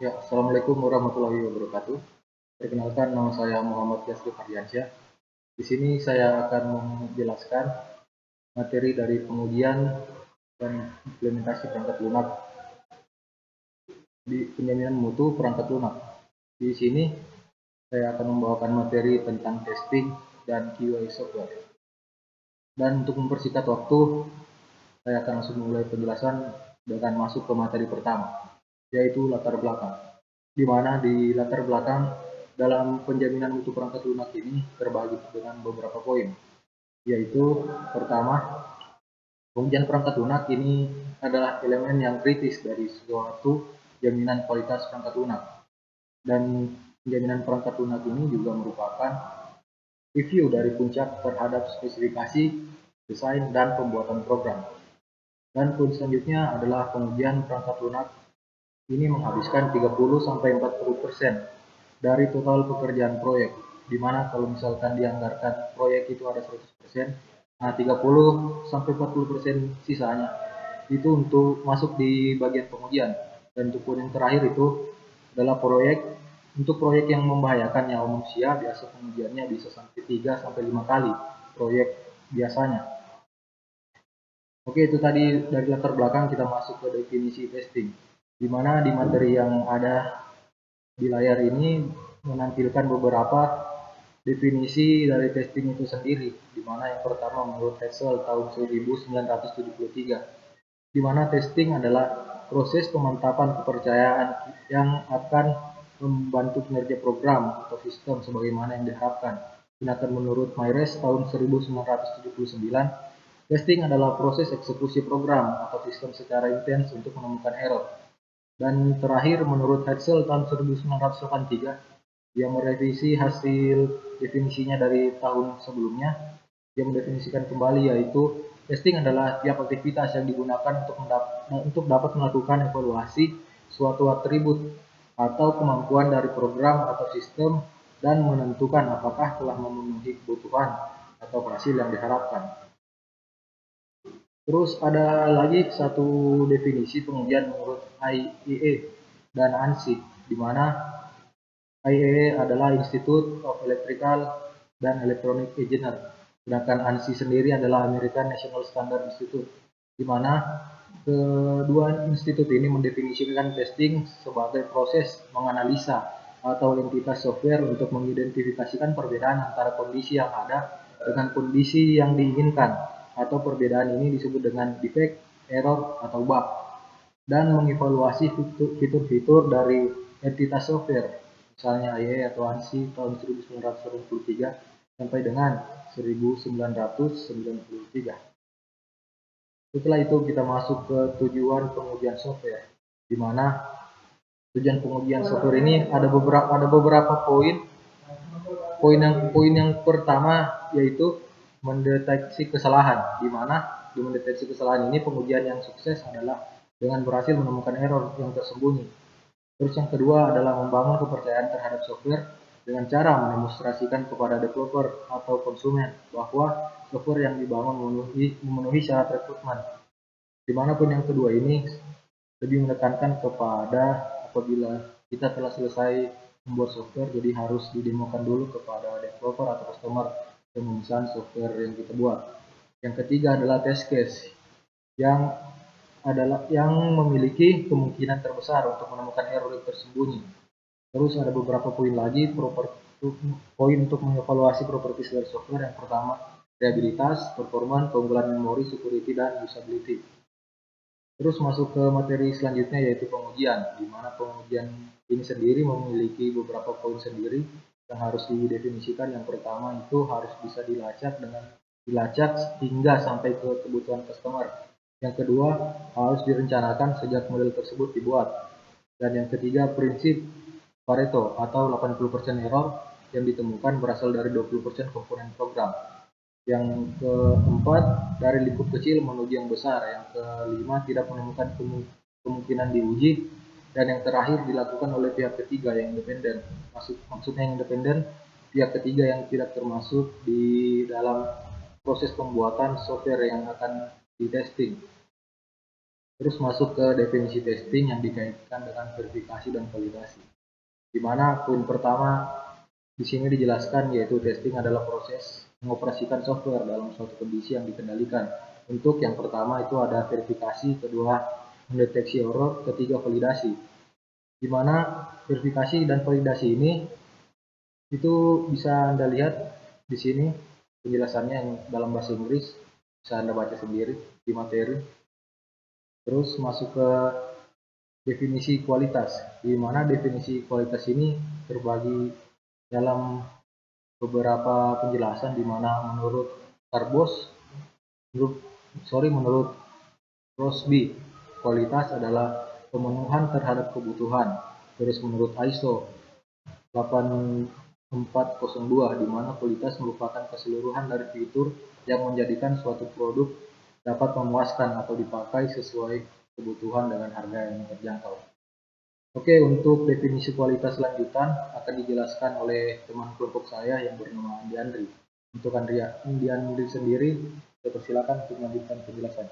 Ya, Assalamualaikum warahmatullahi wabarakatuh. Perkenalkan, nama saya Muhammad Yasri Fardiansyah. Di sini saya akan menjelaskan materi dari pengujian dan implementasi perangkat lunak di penjaminan mutu perangkat lunak. Di sini saya akan membawakan materi tentang testing dan QA software. Dan untuk mempersingkat waktu, saya akan langsung mulai penjelasan dengan masuk ke materi pertama, yaitu latar belakang. Di mana di latar belakang dalam penjaminan mutu perangkat lunak ini terbagi dengan beberapa poin, yaitu pertama, pengujian perangkat lunak ini adalah elemen yang kritis dari suatu jaminan kualitas perangkat lunak, dan penjaminan perangkat lunak ini juga merupakan review dari puncak terhadap spesifikasi, desain, dan pembuatan program. Dan poin selanjutnya adalah pengujian perangkat lunak ini menghabiskan 30-40% dari total pekerjaan proyek, di mana kalau misalkan dianggarkan proyek itu ada 100%, nah 30-40% sisanya itu untuk masuk di bagian pengujian. Dan untuk poin yang terakhir itu adalah untuk proyek yang membahayakan nyawa manusia, biasa pengujiannya bisa sampai 3-5 kali proyek biasanya. Oke, itu tadi dari latar belakang. Kita masuk ke definisi testing, di mana di materi yang ada di layar ini menampilkan beberapa definisi dari testing itu sendiri, di mana yang pertama menurut Haskell tahun 1973, di mana testing adalah proses pemantapan kepercayaan yang akan membantu kinerja program atau sistem sebagaimana yang diharapkan. Sedangkan menurut Myers tahun 1979, testing adalah proses eksekusi program atau sistem secara intens untuk menemukan error. Dan terakhir menurut Haskell tahun 1983, yang merevisi hasil definisinya dari tahun sebelumnya, yang mendefinisikan kembali, yaitu testing adalah tiap aktivitas yang digunakan untuk dapat melakukan evaluasi suatu atribut atau kemampuan dari program atau sistem dan menentukan apakah telah memenuhi kebutuhan atau hasil yang diharapkan. Terus ada lagi satu definisi pengujian menurut IEA dan ANSI, di mana IEA adalah Institute of Electrical dan Electronic Engineer, sedangkan ANSI sendiri adalah American National Standard Institute, di mana kedua institut ini mendefinisikan testing sebagai proses menganalisa atau entitas software untuk mengidentifikasikan perbedaan antara kondisi yang ada dengan kondisi yang diinginkan, atau perbedaan ini disebut dengan defect, error, atau bug, dan mengevaluasi fitur-fitur dari entitas software, misalnya IE atau ANSI tahun 1983 sampai dengan 1993. Setelah itu kita masuk ke tujuan pengujian software, di mana tujuan pengujian software ini ada beberapa poin. Poin yang pertama yaitu mendeteksi kesalahan, di mana di mendeteksi kesalahan ini pengujian yang sukses adalah dengan berhasil menemukan error yang tersembunyi. Terus yang kedua adalah membangun kepercayaan terhadap software dengan cara mendemonstrasikan kepada developer atau konsumen bahwa software yang dibangun memenuhi syarat rekrutmen. Dimanapun yang kedua ini lebih menekankan kepada apabila kita telah selesai membuat software, jadi harus didemokan dulu kepada developer atau customer yang memesan software yang kita buat. Yang ketiga adalah test case, yang memiliki kemungkinan terbesar untuk menemukan error yang tersembunyi. Terus ada beberapa poin lagi, poin untuk mengevaluasi properties dari software. Yang pertama, reliabilitas, performa, keunggulan memori, security, dan usability. Terus masuk ke materi selanjutnya, yaitu pengujian, di mana pengujian ini sendiri memiliki beberapa poin sendiri yang harus didefinisikan. Yang pertama itu harus bisa dilacak hingga sampai ke kebutuhan customer. Yang kedua, harus direncanakan sejak model tersebut dibuat. Dan yang ketiga, prinsip Pareto atau 80% error yang ditemukan berasal dari 20% komponen program. Yang keempat, dari lingkup kecil menuju yang besar. Yang kelima, tidak menemukan kemungkinan diuji. Dan yang terakhir, dilakukan oleh pihak ketiga yang independen. Maksudnya yang independen, pihak ketiga yang tidak termasuk di dalam proses pembuatan software yang akan di testing. Terus masuk ke definisi testing yang dikaitkan dengan verifikasi dan validasi. Di mana poin pertama di sini dijelaskan yaitu testing adalah proses mengoperasikan software dalam suatu kondisi yang dikendalikan. Untuk yang pertama itu ada verifikasi, kedua mendeteksi error, ketiga validasi. Di mana verifikasi dan validasi ini itu bisa Anda lihat di sini penjelasannya yang dalam bahasa Inggris, bisa Anda baca sendiri di materi. Terus masuk ke definisi kualitas, di mana definisi kualitas ini terbagi dalam beberapa penjelasan, di mana menurut menurut Crosby, kualitas adalah pemenuhan terhadap kebutuhan. Terus menurut ISO 8402, di mana kualitas merupakan keseluruhan dari fitur yang menjadikan suatu produk dapat memuaskan atau dipakai sesuai kebutuhan dengan harga yang terjangkau. Oke, untuk definisi kualitas lanjutan akan dijelaskan oleh teman kelompok saya yang bernama Andi Andri. Untuk Andi Andri sendiri, saya persilakan untuk melanjutkan penjelasan.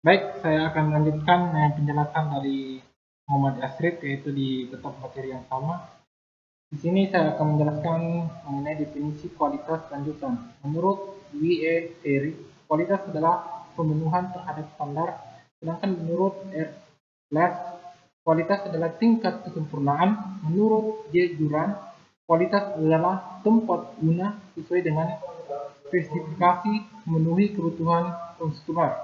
Baik, saya akan melanjutkan penjelasan dari Muhammad Asrid, yaitu di tetap materi yang sama. Di sini saya akan menjelaskan mengenai definisi kualitas lanjutan. Menurut W.E. Terry, kualitas adalah pemenuhan terhadap standar, sedangkan menurut R. Glass, kualitas adalah tingkat kesempurnaan. Menurut J. Duran, kualitas adalah tempat guna sesuai dengan spesifikasi memenuhi kebutuhan konsumer.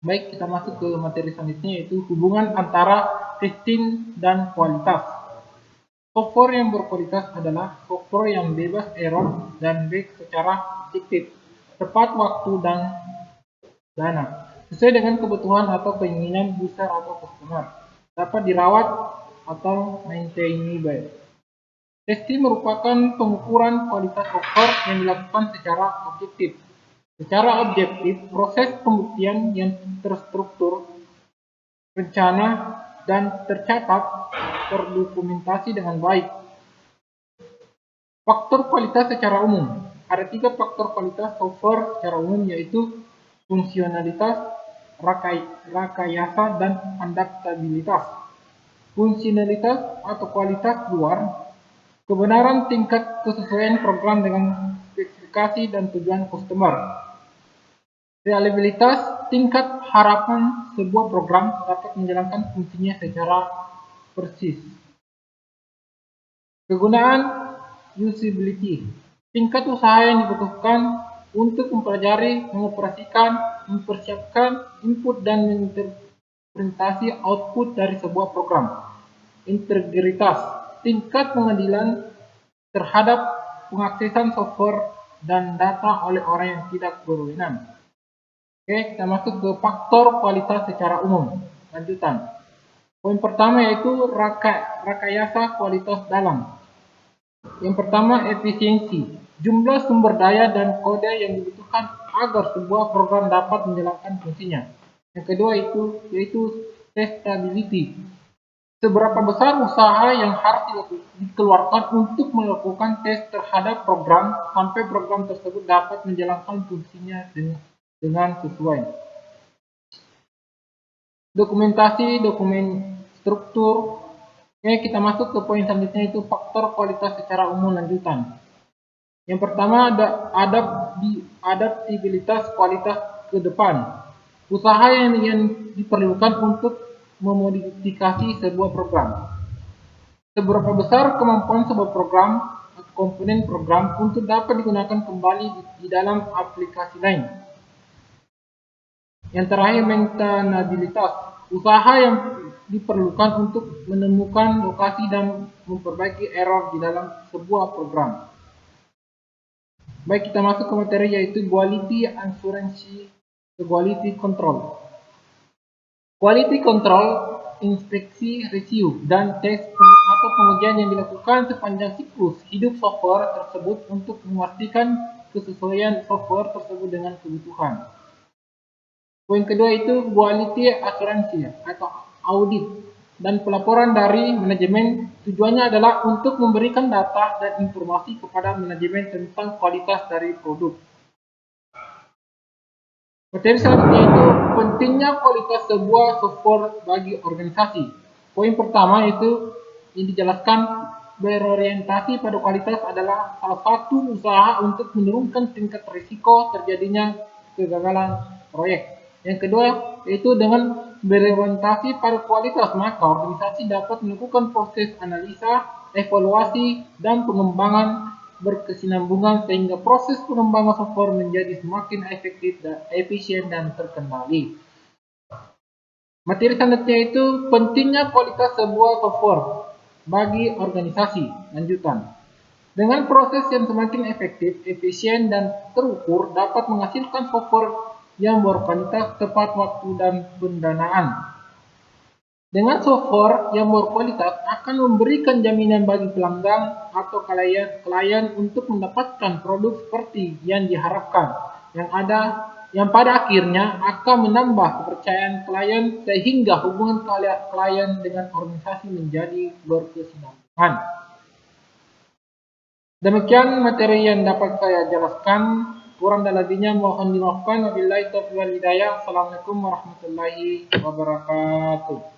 Baik, kita masuk ke materi selanjutnya, yaitu hubungan antara testing dan kualitas. Software yang berkualitas adalah software yang bebas error dan baik secara objektif, tepat waktu dan dana, sesuai dengan kebutuhan atau keinginan user atau customer, dapat dirawat atau maintainable. Testing merupakan pengukuran kualitas software yang dilakukan secara objektif. Secara objektif, proses pembuktian yang terstruktur, rencana, dan tercatat terdokumentasi dengan baik. Faktor kualitas secara umum. Ada 3 faktor kualitas software secara umum, yaitu fungsionalitas, rekayasa, dan adaptabilitas. Fungsionalitas atau kualitas luar, kebenaran tingkat kesesuaian program dengan spesifikasi dan tujuan customer. Reliabilitas, tingkat harapan sebuah program dapat menjalankan fungsinya secara persis. Kegunaan, usability, tingkat usaha yang dibutuhkan untuk mempelajari, mengoperasikan, mempersiapkan input dan menginterpretasi output dari sebuah program. Integritas, tingkat pengadilan terhadap pengaksesan software dan data oleh orang yang tidak berwenang. Oke, kita masuk ke faktor kualitas secara umum. Lanjutan. Poin pertama yaitu rekayasa kualitas dalam. Yang pertama, efisiensi. Jumlah sumber daya dan kode yang dibutuhkan agar sebuah program dapat menjalankan fungsinya. Yang kedua yaitu testability. Seberapa besar usaha yang harus dikeluarkan untuk melakukan tes terhadap program sampai program tersebut dapat menjalankan fungsinya dengan sesuai. Dokumentasi, dokumen struktur. Oke, kita masuk ke poin selanjutnya, itu faktor kualitas secara umum lanjutan. Yang pertama ada adaptabilitas kualitas ke depan. Usaha yang diperlukan untuk memodifikasi sebuah program. Seberapa besar kemampuan sebuah program atau komponen program untuk dapat digunakan kembali di dalam aplikasi lain. Yang terakhir, maintainabilitas, usaha yang diperlukan untuk menemukan lokasi dan memperbaiki error di dalam sebuah program. Baik, kita masuk ke materi, yaitu quality assurance, quality control. Quality control, inspeksi, review, dan tes atau pengujian yang dilakukan sepanjang siklus hidup software tersebut untuk memastikan kesesuaian software tersebut dengan kebutuhan. Poin kedua itu quality assurance atau audit dan pelaporan dari manajemen. Tujuannya adalah untuk memberikan data dan informasi kepada manajemen tentang kualitas dari produk. Materi selanjutnya itu pentingnya kualitas sebuah software bagi organisasi. Poin pertama itu yang dijelaskan berorientasi pada kualitas adalah salah satu usaha untuk menurunkan tingkat risiko terjadinya kegagalan proyek. Yang kedua yaitu dengan berorientasi pada kualitas maka organisasi dapat melakukan proses analisa, evaluasi, dan pengembangan berkesinambungan sehingga proses pengembangan software menjadi semakin efektif dan efisien dan terkendali. Materi selanjutnya itu pentingnya kualitas sebuah software bagi organisasi. Lanjutan. Dengan proses yang semakin efektif, efisien, dan terukur dapat menghasilkan software yang berkualitas, tepat waktu, dan pendanaan. Dengan software yang berkualitas akan memberikan jaminan bagi pelanggan atau klien untuk mendapatkan produk seperti yang diharapkan, yang pada akhirnya akan menambah kepercayaan klien sehingga hubungan klien dengan organisasi menjadi berkesinambungan. Demikian materi yang dapat saya jelaskan. Kurang dan lebihnya mohon dimaafkan. Wabillahi taufiq wal hidayah. Assalamualaikum warahmatullahi wabarakatuh.